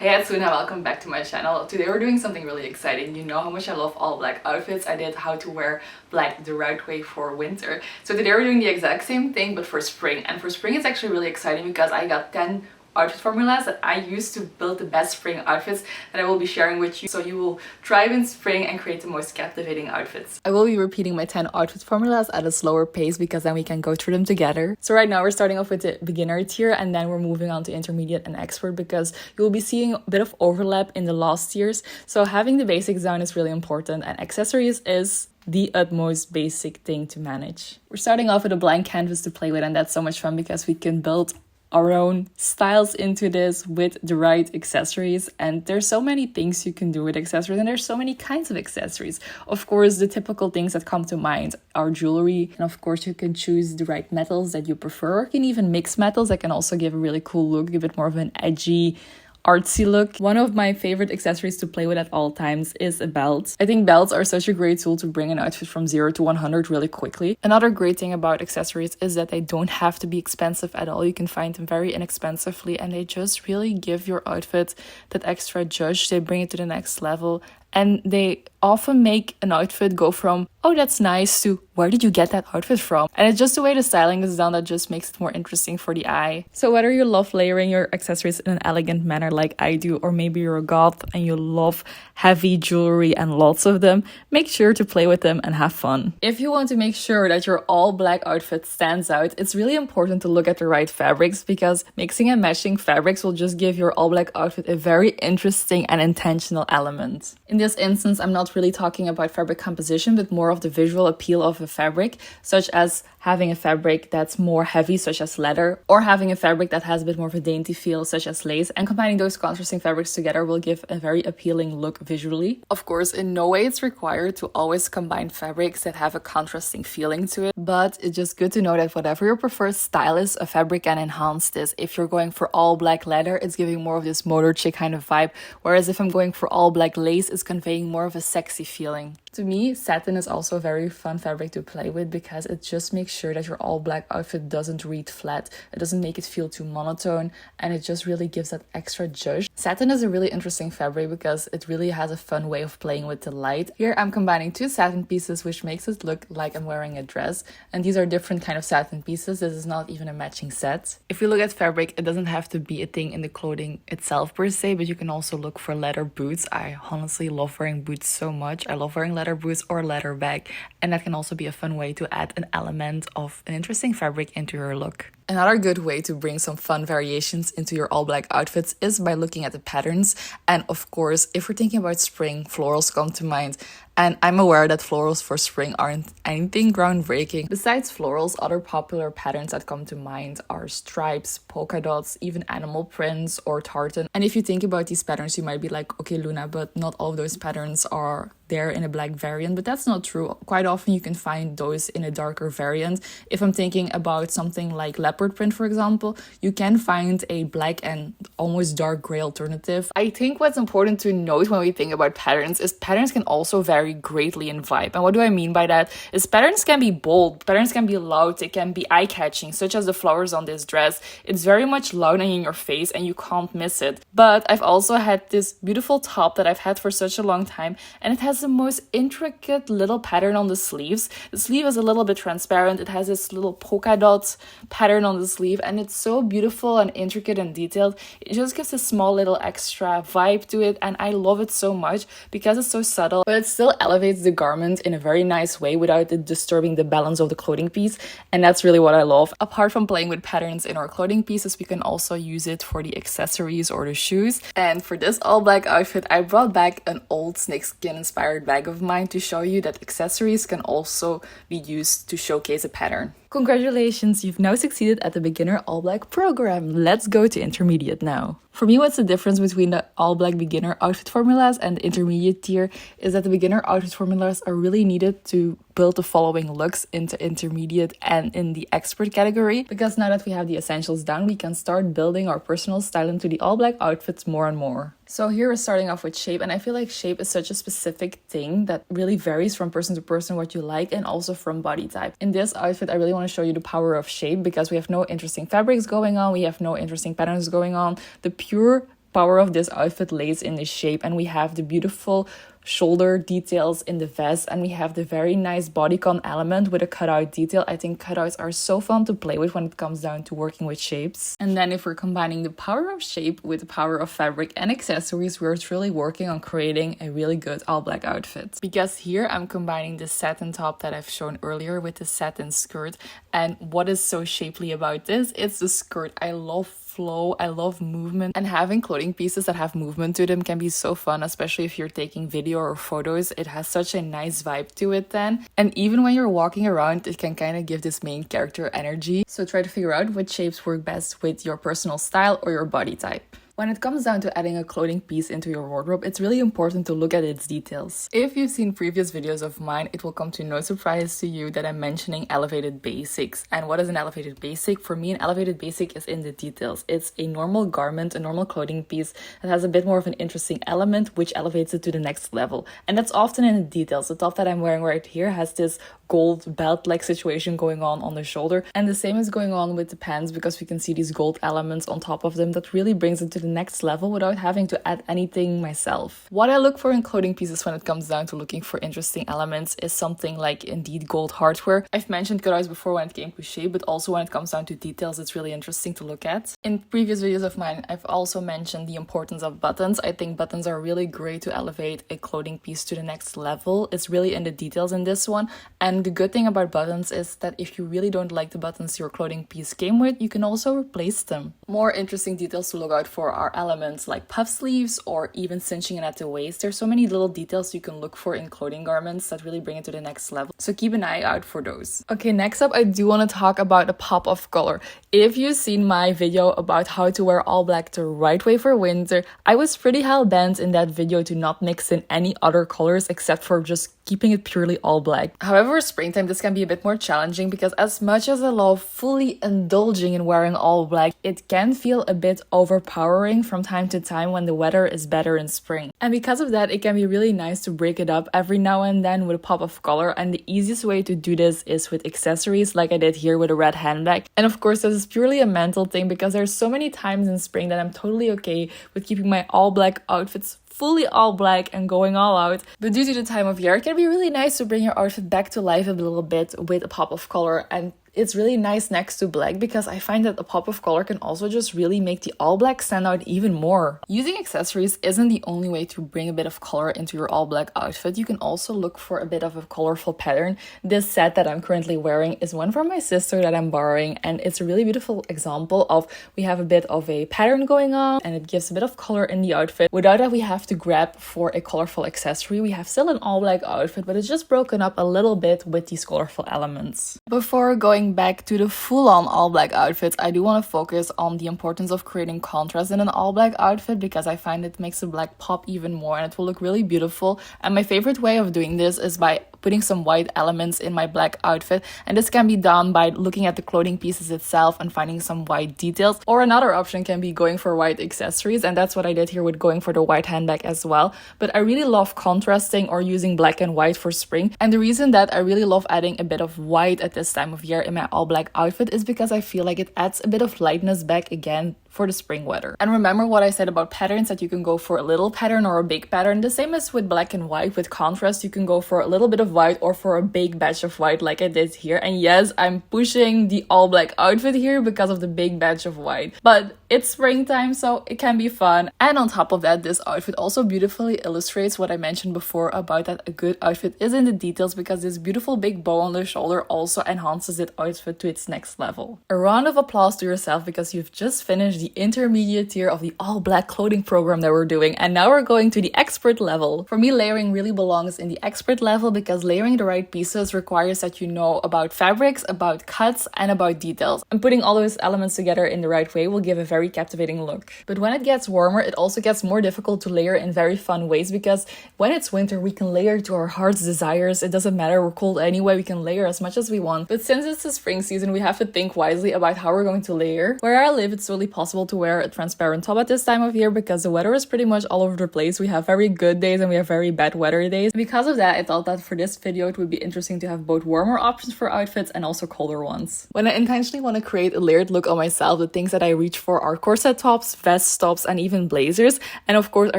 Hey, it's Luna, welcome back to my channel. Today we're doing something really exciting. You know how much I love all black outfits. I did how to wear black the right way for winter. So today we're doing the exact same thing but for spring. And for spring it's actually really exciting because I got 10 outfit formulas that I use to build the best spring outfits that I will be sharing with you, so you will thrive in spring and create the most captivating outfits. I will be repeating my 10 outfit formulas at a slower pace because then we can go through them together. So right now we're starting off with the beginner tier and then we're moving on to intermediate and expert because you will be seeing a bit of overlap in the last tiers. So having the basics down is really important, and accessories is the utmost basic thing to manage. We're starting off with a blank canvas to play with, and that's so much fun because we can build our own styles into this with the right accessories. And there's so many things you can do with accessories, and there's so many kinds of accessories. Of course, the typical things that come to mind are jewelry, and of course you can choose the right metals that you prefer. You can even mix metals that can also give a really cool look, give it more of an edgy, artsy look. One of my favorite accessories to play with at all times is a belt. I think belts are such a great tool to bring an outfit from 0 to 100 really quickly. Another great thing about accessories is that they don't have to be expensive at all. You can find them very inexpensively and they just really give your outfit that extra zhuzh. They bring it to the next level, and they often make an outfit go from, oh, that's nice, to where did you get that outfit from? And it's just the way the styling is done that just makes it more interesting for the eye. So whether you love layering your accessories in an elegant manner like I do, or maybe you're a goth and you love heavy jewelry and lots of them, make sure to play with them and have fun. If you want to make sure that your all black outfit stands out, it's really important to look at the right fabrics, because mixing and matching fabrics will just give your all black outfit a very interesting and intentional element. In this instance, I'm not really talking about fabric composition, but more of the visual appeal of a fabric, such as having a fabric that's more heavy, such as leather, or having a fabric that has a bit more of a dainty feel, such as lace. And combining those contrasting fabrics together will give a very appealing look visually. Of course, in no way it's required to always combine fabrics that have a contrasting feeling to it, but it's just good to know that whatever your preferred style is, a fabric can enhance this. If you're going for all black leather, it's giving more of this motor chick kind of vibe, whereas if I'm going for all black lace, it's conveying more of a sexy feeling. To me, satin is also a very fun fabric to play with because it just makes sure that your all black outfit doesn't read flat. It doesn't make it feel too monotone, and it just really gives that extra zhuzh. Satin is a really interesting fabric because it really has a fun way of playing with the light. Here I'm combining two satin pieces, which makes it look like I'm wearing a dress. And these are different kind of satin pieces. This is not even a matching set. If you look at fabric, it doesn't have to be a thing in the clothing itself per se, but you can also look for leather boots. I honestly love wearing boots so much. I love wearing leather boots or leather bag, and that can also be a fun way to add an element of an interesting fabric into your look. Another good way to bring some fun variations into your all black outfits is by looking at the patterns. And of course, if we're thinking about spring, florals come to mind. And I'm aware that florals for spring aren't anything groundbreaking. Besides florals, other popular patterns that come to mind are stripes, polka dots, even animal prints or tartan. And if you think about these patterns, you might be like, okay, Luna, but not all of those patterns are there in a black variant. But that's not true. Quite often you can find those in a darker variant. If I'm thinking about something like leopard print, for example, you can find a black and almost dark gray alternative. I think what's important to note when we think about patterns is patterns can also vary greatly in vibe. And what do I mean by that? Is patterns can be bold, patterns can be loud, they can be eye-catching, such as the flowers on this dress. It's very much loud and in your face and you can't miss it. But I've also had this beautiful top that I've had for such a long time, and it has the most intricate little pattern on the sleeves. The sleeve is a little bit transparent. It has this little polka dot pattern on the sleeve, and it's so beautiful and intricate and detailed. It just gives a small little extra vibe to it, and I love it so much because it's so subtle, but it still elevates the garment in a very nice way without it disturbing the balance of the clothing piece. And that's really what I love. Apart from playing with patterns in our clothing pieces, we can also use it for the accessories or the shoes. And for this all black outfit, I brought back an old snakeskin inspired bag of mine to show you that accessories can also be used to showcase a pattern. Congratulations, you've now succeeded at the beginner all black program. Let's go to intermediate now. For me, what's the difference between the all black beginner outfit formulas and the intermediate tier is that the beginner outfit formulas are really needed to build the following looks into intermediate and in the expert category, because now that we have the essentials down, we can start building our personal style into the all black outfits more and more. So here we're starting off with shape, and I feel like shape is such a specific thing that really varies from person to person what you like, and also from body type. In this outfit, I really want to show you the power of shape because we have no interesting fabrics going on, we have no interesting patterns going on. The pure power of this outfit lays in the shape, and we have the beautiful shoulder details in the vest, and we have the very nice bodycon element with a cutout detail. I think cutouts are so fun to play with when it comes down to working with shapes. And then if we're combining the power of shape with the power of fabric and accessories, we're truly working on creating a really good all black outfit. Because here I'm combining the satin top that I've shown earlier with the satin skirt. And what is so shapely about this? It's the skirt. I love flow, I love movement, and having clothing pieces that have movement to them can be so fun, especially if you're taking video or photos. It has such a nice vibe to it then, and even when you're walking around, it can kind of give this main character energy. So try to figure out what shapes work best with your personal style or your body type. When it comes down to adding a clothing piece into your wardrobe, it's really important to look at its details. If you've seen previous videos of mine, it will come to no surprise to you that I'm mentioning elevated basics. And what is an elevated basic? For me, an elevated basic is in the details. It's a normal garment, a normal clothing piece that has a bit more of an interesting element, which elevates it to the next level. And that's often in the details. The top that I'm wearing right here has this gold belt-like situation going on the shoulder. And the same is going on with the pants, because we can see these gold elements on top of them that really brings it to the next level without having to add anything myself. What I look for in clothing pieces when it comes down to looking for interesting elements is something like indeed gold hardware. I've mentioned cutouts before when it came to shape, but also when it comes down to details, it's really interesting to look at. In previous videos of mine, I've also mentioned the importance of buttons. I think buttons are really great to elevate a clothing piece to the next level. It's really in the details in this one. And the good thing about buttons is that if you really don't like the buttons your clothing piece came with, you can also replace them. More interesting details to look out for are elements like puff sleeves or even cinching it at the waist. There's so many little details you can look for in clothing garments that really bring it to the next level. So keep an eye out for those. Okay, next up, I do want to talk about a pop of color. If you've seen my video about how to wear all black the right way for winter, I was pretty hell-bent in that video to not mix in any other colors except for just keeping it purely all black. However, springtime, this can be a bit more challenging because as much as I love fully indulging in wearing all black, it can feel a bit overpowering from time to time when the weather is better in spring. And because of that, it can be really nice to break it up every now and then with a pop of color. And the easiest way to do this is with accessories, like I did here with a red handbag. And of course, this is purely a mental thing because there's so many times in spring that I'm totally okay with keeping my all black outfits fully all black and going all out. But due to the time of year, it can be really nice to bring your outfit back to life a little bit with a pop of color. And it's really nice next to black because I find that a pop of color can also just really make the all black stand out even more. Using accessories isn't the only way to bring a bit of color into your all black outfit. You can also look for a bit of a colorful pattern. This set that I'm currently wearing is one from my sister that I'm borrowing, and it's a really beautiful example of we have a bit of a pattern going on and it gives a bit of color in the outfit without that we have to grab for a colorful accessory. We have still an all black outfit, but it's just broken up a little bit with these colorful elements. Before going back to the full-on all black outfit, I do want to focus on the importance of creating contrast in an all black outfit because I find it makes the black pop even more and it will look really beautiful. And my favorite way of doing this is by putting some white elements in my black outfit, and this can be done by looking at the clothing pieces itself and finding some white details, or another option can be going for white accessories, and that's what I did here with going for the white handbag as well. But I really love contrasting or using black and white for spring, and the reason that I really love adding a bit of white at this time of year in my all black outfit is because I feel like it adds a bit of lightness back again for the spring weather. And remember what I said about patterns, that you can go for a little pattern or a big pattern. The same as with black and white. With contrast, you can go for a little bit of white or for a big batch of white like I did here. And yes, I'm pushing the all black outfit here because of the big batch of white. But it's springtime, so it can be fun. And on top of that, this outfit also beautifully illustrates what I mentioned before about that a good outfit is in the details, because this beautiful big bow on the shoulder also enhances the outfit to its next level. A round of applause to yourself because you've just finished the intermediate tier of the all black clothing program that we're doing, and now we're going to the expert level. For me, layering really belongs in the expert level because layering the right pieces requires that you know about fabrics, about cuts, and about details. And putting all those elements together in the right way will give a very captivating look. But when it gets warmer, it also gets more difficult to layer in very fun ways, because when it's winter, we can layer to our heart's desires. It doesn't matter, we're cold anyway, we can layer as much as we want. But since it's the spring season, we have to think wisely about how we're going to layer. Where I live, it's really possible possible to wear a transparent top at this time of year because the weather is pretty much all over the place. We have very good days and we have very bad weather days. Because of that, I thought that for this video it would be interesting to have both warmer options for outfits and also colder ones. When I intentionally want to create a layered look on myself, the things that I reach for are corset tops, vest tops, and even blazers. And of course, I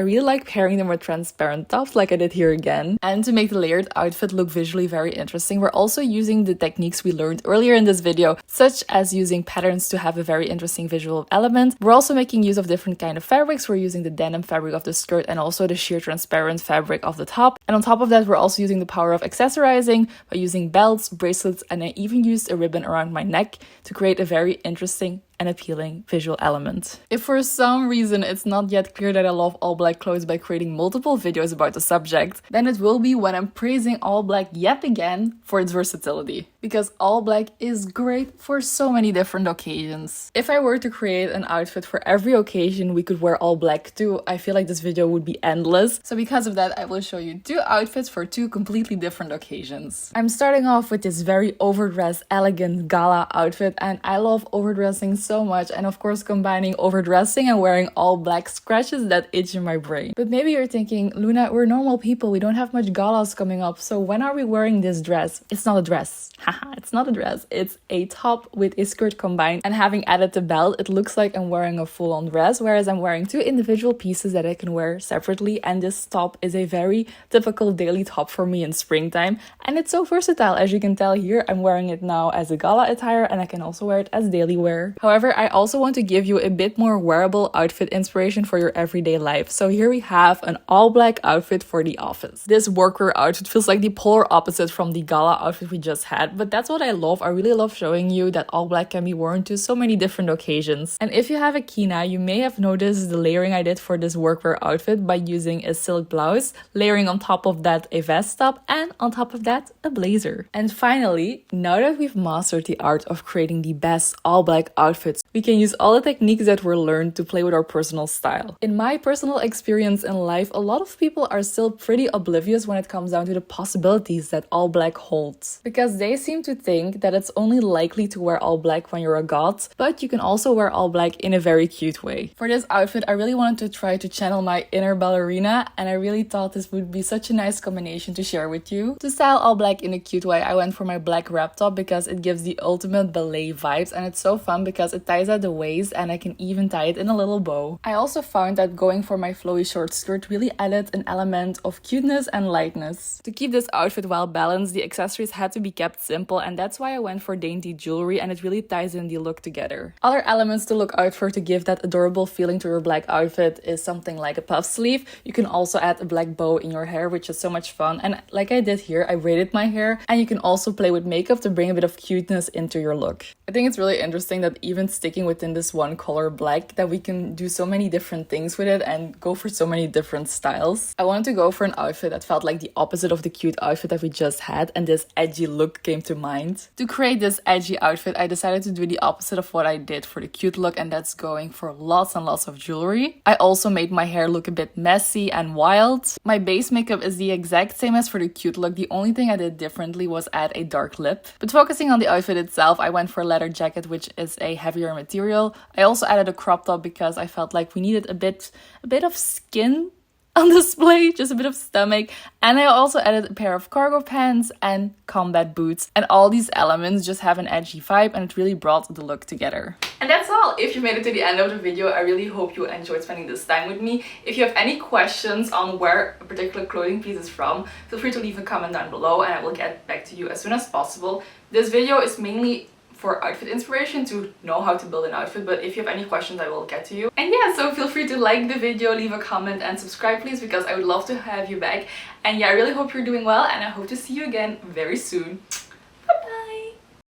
really like pairing them with transparent tops like I did here again. And to make the layered outfit look visually very interesting, we're also using the techniques we learned earlier in this video, such as using patterns to have a very interesting visual element. We're also making use of different kind of fabrics. We're using the denim fabric of the skirt and also the sheer transparent fabric of the top. And on top of that, we're also using the power of accessorizing by using belts, bracelets, and I even used a ribbon around my neck to create a very interesting and appealing visual element. If for some reason it's not yet clear that I love all black clothes by creating multiple videos about the subject, then it will be when I'm praising all black yet again for its versatility. Because all black is great for so many different occasions. If I were to create an outfit for every occasion we could wear all black too, I feel like this video would be endless. So because of that, I will show you 2 outfits for 2 completely different occasions. I'm starting off with this very overdressed, elegant gala outfit, and I love overdressing so much, and of course combining overdressing and wearing all black scratches that itch in my brain. But maybe you're thinking, Luna, we're normal people, we don't have much galas coming up, so when are we wearing this dress? It's not a dress. Haha, it's not a dress. It's a top with a skirt combined, and having added the belt, it looks like I'm wearing a full-on dress, whereas I'm wearing 2 individual pieces that I can wear separately, and this top is a very typical daily top for me in springtime, and it's so versatile. As you can tell here, I'm wearing it now as a gala attire, and I can also wear it as daily wear. However, I also want to give you a bit more wearable outfit inspiration for your everyday life. So here we have an all black outfit for the office. This workwear outfit feels like the polar opposite from the gala outfit we just had, but that's what I love. I really love showing you that all black can be worn to so many different occasions. And if you have a key eye, you may have noticed the layering I did for this workwear outfit by using a silk blouse, layering on top of that a vest top, and on top of that a blazer. And finally, now that we've mastered the art of creating the best all black outfits, we can use all the techniques that were learned to play with our personal style. In my personal experience in life, a lot of people are still pretty oblivious when it comes down to the possibilities that all black holds. Because they seem to think that it's only likely to wear all black when you're a goth, but you can also wear all black in a very cute way. For this outfit, I really wanted to try to channel my inner ballerina, and I really thought this would be such a nice combination to share with you. To style all black in a cute way, I went for my black wrap top because it gives the ultimate ballet vibes, and it's so fun because it ties at the waist and I can even tie it in a little bow. I also found that going for my flowy short skirt really added an element of cuteness and lightness. To keep this outfit well balanced, the accessories had to be kept simple, and that's why I went for dainty jewelry, and it really ties in the look together. Other elements to look out for to give that adorable feeling to your black outfit is something like a puff sleeve. You can also add a black bow in your hair, which is so much fun, and like I did here, I braided my hair, and you can also play with makeup to bring a bit of cuteness into your look. I think it's really interesting that even sticking within this one color black, that we can do so many different things with it and go for so many different styles. I wanted to go for an outfit that felt like the opposite of the cute outfit that we just had, and this edgy look came to mind. To create this edgy outfit, I decided to do the opposite of what I did for the cute look, and that's going for lots and lots of jewelry. I also made my hair look a bit messy and wild. My base makeup is the exact same as for the cute look. The only thing I did differently was add a dark lip. But focusing on the outfit itself, I went for a leather jacket, which is a heavier material. I also added a crop top because I felt like we needed a bit of skin on display, just a bit of stomach. And I also added a pair of cargo pants and combat boots, and all these elements just have an edgy vibe, and it really brought the look together. And that's all. If you made it to the end of the video, I really hope you enjoyed spending this time with me. If you have any questions on where a particular clothing piece is from, feel free to leave a comment down below and I will get back to you as soon as possible. This video is mainly for outfit inspiration, to know how to build an outfit, but if you have any questions, I will get to you. And yeah, so feel free to like the video, leave a comment and subscribe please, because I would love to have you back. And yeah, I really hope you're doing well, and I hope to see you again very soon.